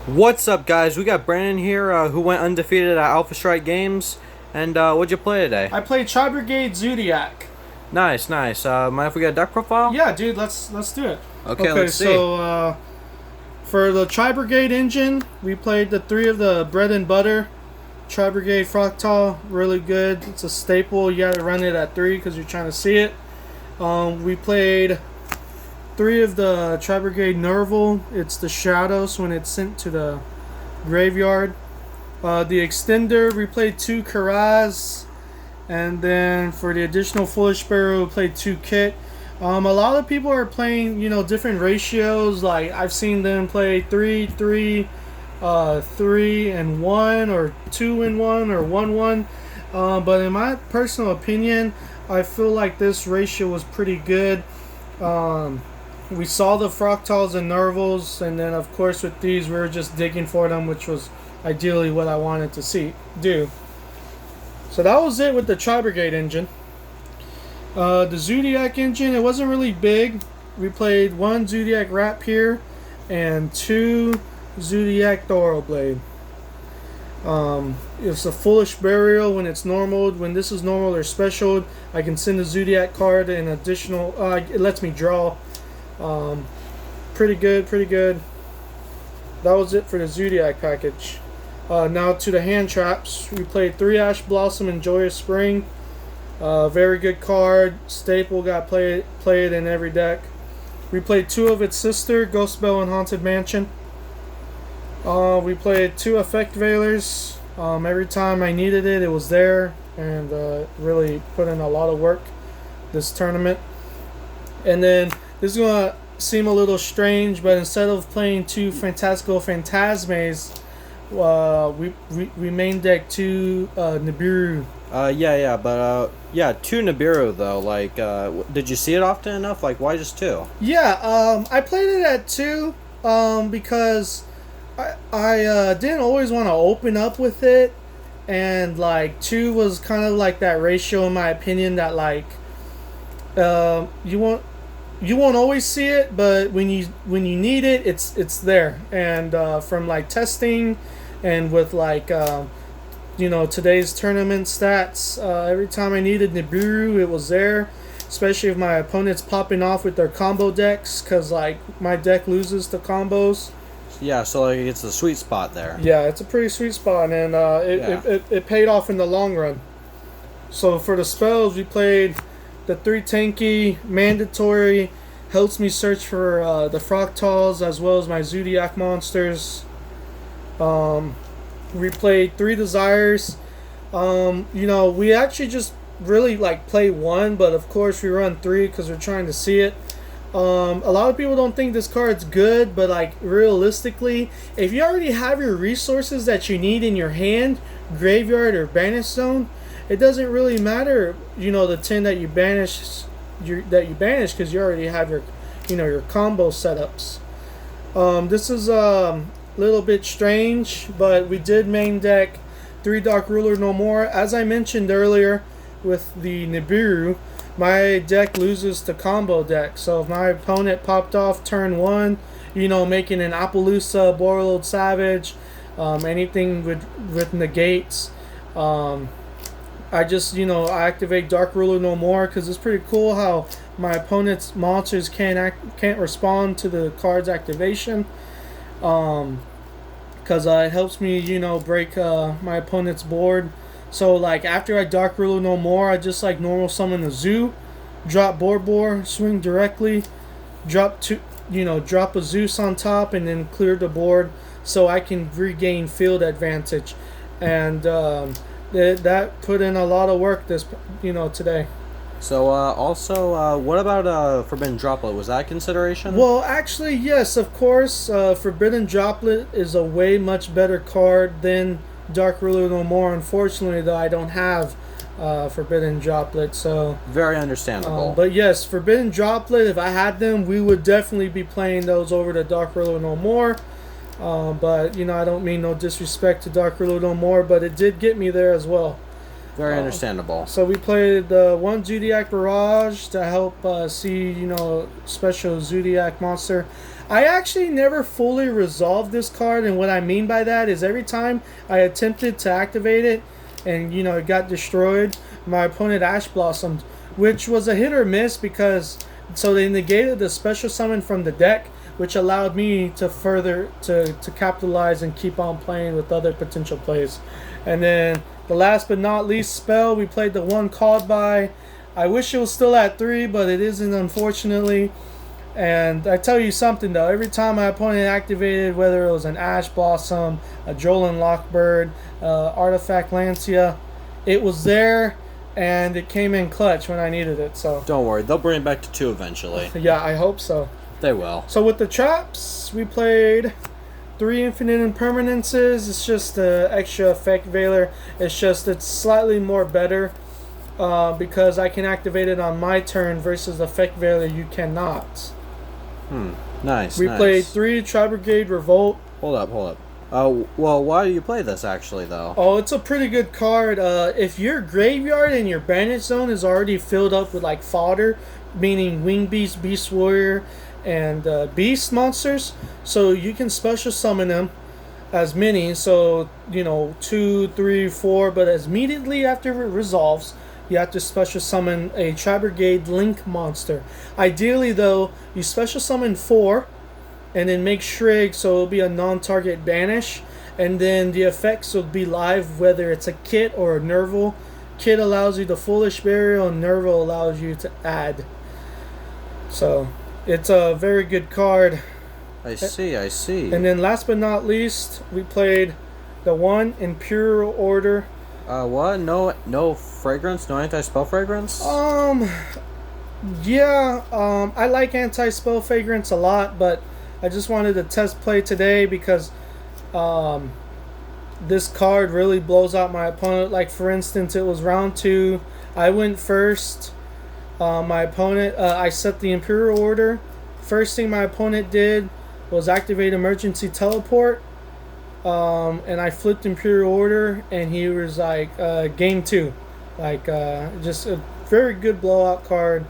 What's up, guys? We got Brandon here, who went undefeated at Alpha Strike Games. And what'd you play today? I played Tri Brigade Zodiac. Nice, nice. Mind if we get a deck profile? Yeah, dude, let's do it. Okay, let's see. So for the Tri Brigade engine, we played the three of the bread and butter. Tri Brigade Fractal, really good. It's a staple. You gotta run it at 3 because you're trying to see it. We played 3 of the Tri Brigade Nerval. It's the Shadows when it's sent to the graveyard. The extender, we played 2 Karaz. And then for the additional Foolish Sparrow, we played 2 Kit. A lot of people are playing, different ratios. Like, I've seen them play 3, 3, 3 and 1, or 2 and 1, or 1, 1. But in my personal opinion, I feel like this ratio was pretty good. We saw the Fractals and Nervals, and then of course with these we were just digging for them, which was ideally what I wanted to do. So that was it with the Tri Brigade engine. The Zodiac engine, it wasn't really big. We played 1 Zodiac Rapier and 2 Zodiac Thoroughblade. It's a Foolish Burial when it's normal. When this is normal or special, I can send the Zodiac card and additional. It lets me draw. Pretty good, pretty good. That was it for the Zodiac package. Now to the hand traps. We played 3 Ash Blossom and Joyous Spring. Very good card. Staple, got played in every deck. We played 2 of its sister, Ghost Bell and Haunted Mansion. We played 2 Effect Veilers. Every time I needed it, it was there, and really put in a lot of work this tournament. And then this is gonna seem a little strange, but instead of playing 2 Fantastical Phantasmes, we main deck 2 Nibiru. Yeah, 2 Nibiru, though. Like, did you see it often enough? Like, why just 2? Yeah, I played it at 2 because I didn't always want to open up with it, and like 2 was kind of like that ratio in my opinion that like you won't always see it, but when you need it, it's there. And from like testing and with like today's tournament stats, every time I needed Nibiru, it was there. Especially if my opponent's popping off with their combo decks, because like my deck loses to combos. Yeah, so like it's a sweet spot there. Yeah, it's a pretty sweet spot, and it paid off in the long run. So for the spells, we played the 3 tanky mandatory. Helps me search for the Fractals as well as my Zodiac monsters. We played 3 desires. We actually just really like play 1, but of course we run 3 because we're trying to see it. A lot of people don't think this card's good, but like realistically, if you already have your resources that you need in your hand, graveyard or banish zone, it doesn't really matter. The 10 that you banish, because you already have your combo setups. This is a little bit strange, but we did main deck 3 Dark Ruler No More. As I mentioned earlier, with the Nibiru, my deck loses to combo deck. So if my opponent popped off turn 1, making an Appaloosa, Borreload Savage, anything with negates, I just, I activate Dark Ruler No More because it's pretty cool how my opponent's monsters can't respond to the card's activation. Because it helps me, break my opponent's board. So like after I Dark Ruler No More, I just like normal summon a Zoo, drop Borbor, swing directly, drop a Zeus on top, and then clear the board so I can regain field advantage. And that put in a lot of work today. So, also, what about Forbidden Droplet? Was that a consideration? Well, actually, yes, of course. Forbidden Droplet is a way much better card than Dark Ruler No More. Unfortunately, though, I don't have Forbidden Droplet, so... Very understandable. But yes, Forbidden Droplet, if I had them, we would definitely be playing those over to Dark Ruler No More. But, I don't mean no disrespect to Dark Ruler No More, but it did get me there as well. Very understandable. So we played the 1 Zodiac Barrage to help see, special Zodiac monster. I actually never fully resolved this card, and what I mean by that is every time I attempted to activate it and, it got destroyed, my opponent Ash Blossomed, which was a hit or miss because so they negated the special summon from the deck, which allowed me to further to capitalize and keep on playing with other potential plays. And then the last but not least spell, we played the one called by. I wish it was still at 3, but it isn't, unfortunately. And I tell you something though, every time my opponent activated, whether it was an Ash Blossom, a Jolin Lockbird, Artifact Lancia, it was there and it came in clutch when I needed it. So Don't worry, they'll bring it back to 2 eventually. yeah, I hope so. They will. So with the traps, we played 3 Infinite Impermanences. It's just the extra effect Veiler. It's slightly more better because I can activate it on my turn versus effect Veiler you cannot. Nice. We played 3 Tri-Brigade Revolt. Hold up. Well, why do you play this actually, though? Oh, it's a pretty good card. If your graveyard and your Banish Zone is already filled up with like fodder, meaning Wing Beast, Beast Warrior, and Beast monsters, so you can special summon them as many. So 2, 3, 4, but as immediately after it resolves, you have to special summon a Tri-Brigade Link monster. Ideally, though, you special summon 4. And then make Shrig so it'll be a non-target banish. And then the effects will be live whether it's a kit or a Nerval. Kit allows you the Foolish Burial and Nerval allows you to add. So it's a very good card. I see. And then last but not least, we played the one Imperial Order. What? No fragrance? No anti-spell fragrance? Yeah, I like anti-spell fragrance a lot, but I just wanted to test play today because this card really blows out my opponent. Like, for instance, it was round 2. I went first. My opponent, I set the Imperial Order. First thing my opponent did was activate Emergency Teleport. And I flipped Imperial Order, and he was like, game 2. Like, just a very good blowout card.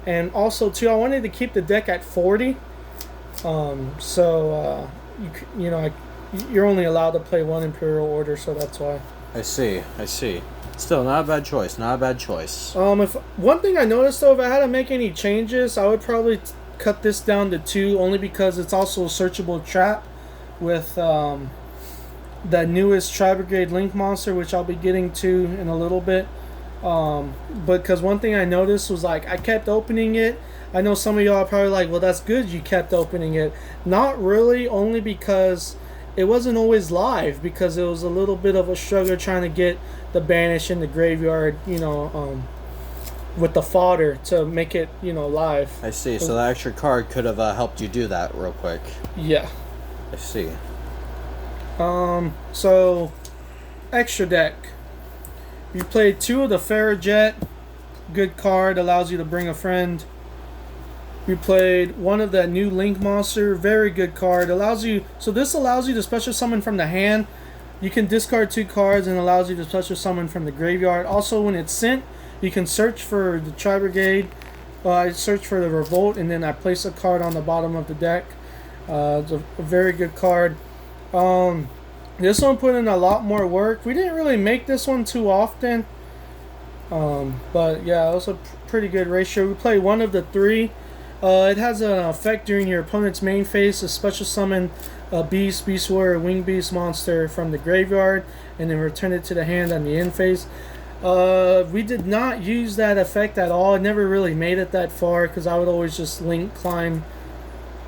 And also, too, I wanted to keep the deck at 40. You're only allowed to play 1 Imperial Order, so that's why. I see. Still, not a bad choice. If one thing I noticed though, if I had to make any changes, I would probably cut this down to 2, only because it's also a searchable trap with the newest Tri-Brigade Link monster, which I'll be getting to in a little bit. Because one thing I noticed was like I kept opening it. I know some of y'all are probably like, well, that's good you kept opening it. Not really, only because it wasn't always live, because it was a little bit of a struggle trying to get the banish in the graveyard, with the fodder to make it, live. I see. So that extra card could have helped you do that real quick. Yeah. I see. So extra deck. You played 2 of the Ferrojet. Good card, allows you to bring a friend. We played 1 of that new Link monster. Very good card. So this allows you to special summon from the hand. You can discard 2 cards and allows you to special summon from the graveyard. Also, when it's sent, you can search for the Tri-Brigade. I search for the Revolt, and then I place a card on the bottom of the deck. It's a very good card. This one put in a lot more work. We didn't really make this one too often. But yeah, it was a pretty good ratio. We played 1 of the 3. It has an effect during your opponent's main phase to special summon a Beast, Beast Warrior, Wing Beast monster from the graveyard, and then return it to the hand on the end phase. We did not use that effect at all. I never really made it that far because I would always just link climb.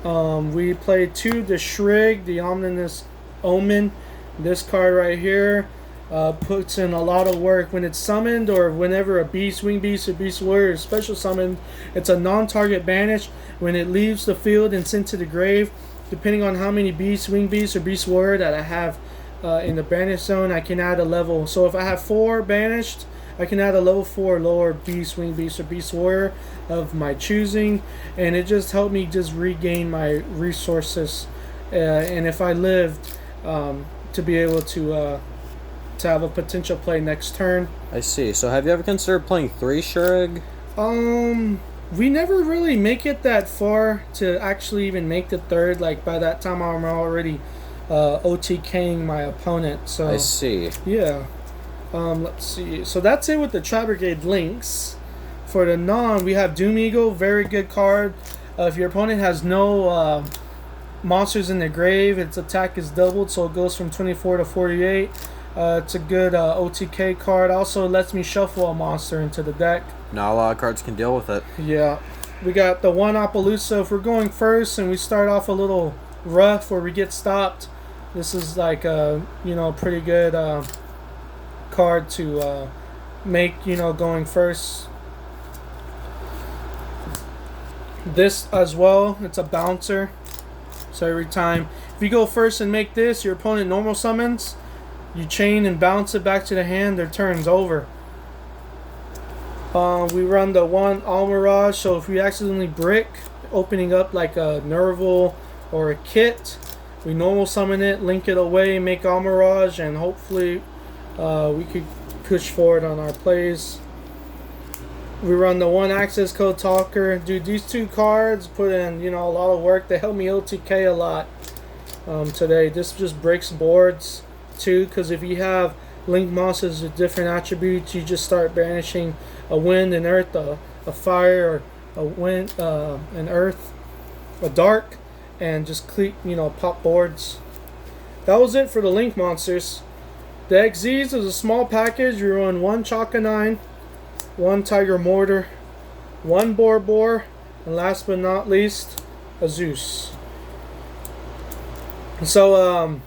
We played 2 the Shrig, the Ominous Omen. This card right here puts in a lot of work when it's summoned, or whenever a Beast, Wing Beast, or Beast Warrior is special summoned. It's a non-target banish. When it leaves the field and sent to the grave, depending on how many Beast, Wing Beast, or Beast Warrior that I have in the banish zone, I can add a level. So if I have 4 banished, I can add a level 4 lower Beast, Wing Beast, or Beast Warrior of my choosing, and it just helped me just regain my resources. And if I lived, to be able to have a potential play next turn. I see. So have you ever considered playing 3 Shrig? We never really make it that far to actually even make the third. Like by that time, I'm already OTKing my opponent. So I see. yeah. Let's see. So that's it with the Tri Brigade links. For the non, we have Doom Eagle, very good card. If your opponent has no monsters in the grave, its attack is doubled, so it goes from 24 to 48. It's a good OTK card. Also lets me shuffle a monster into the deck. Not a lot of cards can deal with it. Yeah. We got the one Appaloosa. If we're going first and we start off a little rough or we get stopped, this is like a pretty good card to make going first. This as well, it's a bouncer. So every time if you go first and make this, your opponent normal summons, you chain and bounce it back to the hand, their turn's over. We run the one Almirage, so if we accidentally brick, opening up like a Nerval or a Kit, we normal summon it, link it away, make Almirage, and hopefully we could push forward on our plays. We run the one Access Code Talker. Dude, these two cards put in a lot of work. They help me OTK a lot today. This just breaks boards too, because if you have link monsters with different attributes, you just start banishing a wind and earth, a fire, or a wind, an earth, a dark, and just pop boards. That was it for the link monsters. The XZs is a small package. You run one Chaka 9, one Tiger Mortar, one Boar, and last but not least, a Zeus. So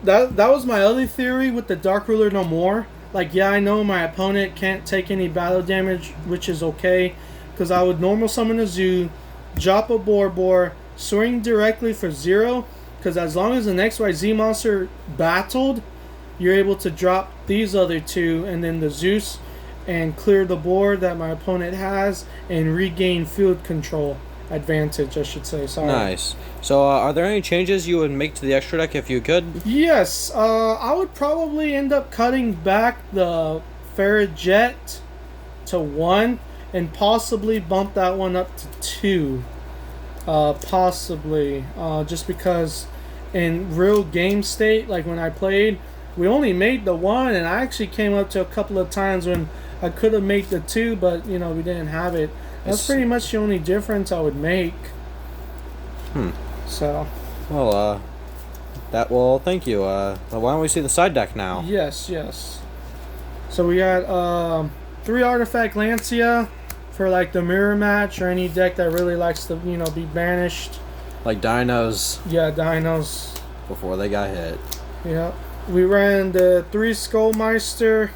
that was my other theory with the Dark Ruler No More. Like, yeah, I know my opponent can't take any battle damage, which is okay, because I would normal summon a Zoo, drop a Boar, swing directly for 0, because as long as an XYZ monster battled, you're able to drop these other two and then the Zeus and clear the board that my opponent has and regain field control advantage, I should say. Sorry. Nice. So are there any changes you would make to the extra deck if you could? Yes, I would probably end up cutting back the Ferret Jet to 1 and possibly bump that one up to 2. Possibly. Just because in real game state, like when I played, we only made the 1, and I actually came up to a couple of times when I could have made the 2, but we didn't have it. That's pretty much the only difference I would make. So. Well, thank you. Why don't we see the side deck now? Yes. So we got 3 Artifact Lancia for like the mirror match or any deck that really likes to be banished. Like dinos. Yeah, dinos. Before they got hit. Yeah. We ran the 3 Skullmeister.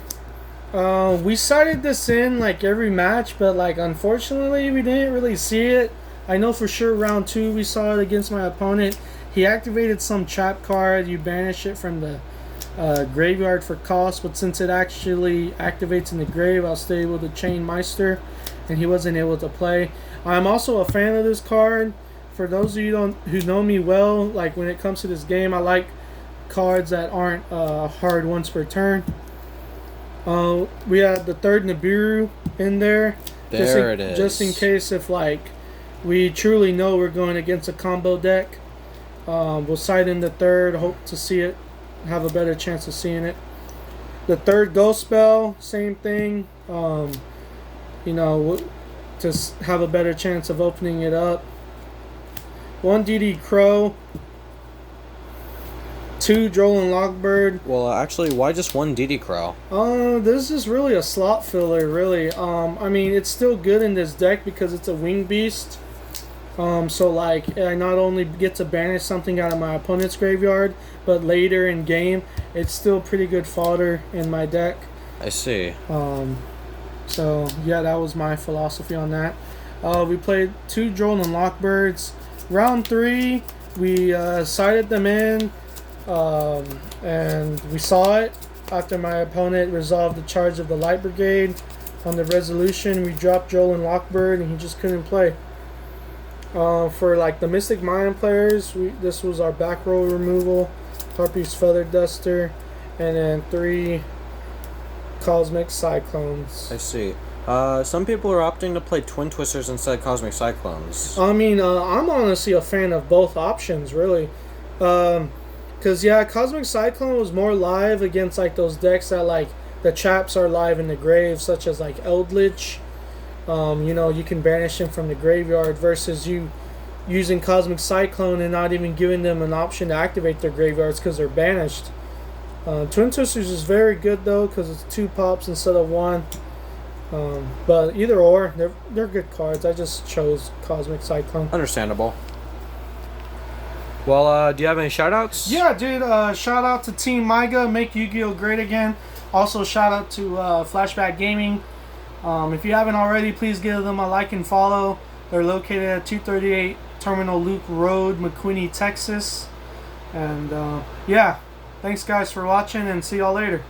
We sided this in like every match, but like unfortunately we didn't really see it. I know for sure round 2 we saw it against my opponent. He activated some trap card. You banish it from the graveyard for cost, but since it actually activates in the grave, I was still able to chain Meister, and he wasn't able to play. I'm also a fan of this card. For those of you who know me well, like when it comes to this game, I like cards that aren't hard once per turn. We had the 3rd Nibiru in there. It is. Just in case if like we truly know we're going against a combo deck. We'll side in the 3rd, hope to see it, have a better chance of seeing it. The 3rd Ghost Spell, same thing. Just have a better chance of opening it up. 1 DD Crow. 2 Droll and Lockbird. Well, actually, why just 1 DD Crow? This is really a slot filler, really. I mean, it's still good in this deck because it's a wing beast. So like, I not only get to banish something out of my opponent's graveyard, but later in game, it's still pretty good fodder in my deck. I see. So yeah, that was my philosophy on that. We played 2 Droll and Lockbirds. Round 3, we sided them in. And we saw it after my opponent resolved the charge of the Light Brigade. On the resolution, we dropped Droll and Lockbird, and he just couldn't play. For like the Mystic Mind players, this was our back row removal, Harpy's Feather Duster, and then 3 Cosmic Cyclones. I see. Some people are opting to play Twin Twisters instead of Cosmic Cyclones. I mean, I'm honestly a fan of both options, really. Because, yeah, Cosmic Cyclone was more live against, like, those decks that, like, the traps are live in the grave, such as, like, Eldritch. You can banish them from the graveyard versus you using Cosmic Cyclone and not even giving them an option to activate their graveyards because they're banished. Twin Twisters is very good, though, because it's 2 pops instead of 1. But either or, they're good cards. I just chose Cosmic Cyclone. Understandable. Well, do you have any shoutouts? Yeah, dude. Shout out to Team Myga, make Yu-Gi-Oh great again. Also, shout out to Flashback Gaming. If you haven't already, please give them a like and follow. They're located at 238 Terminal Loop Road, McQuinney, Texas. And yeah, thanks guys for watching, and see y'all later.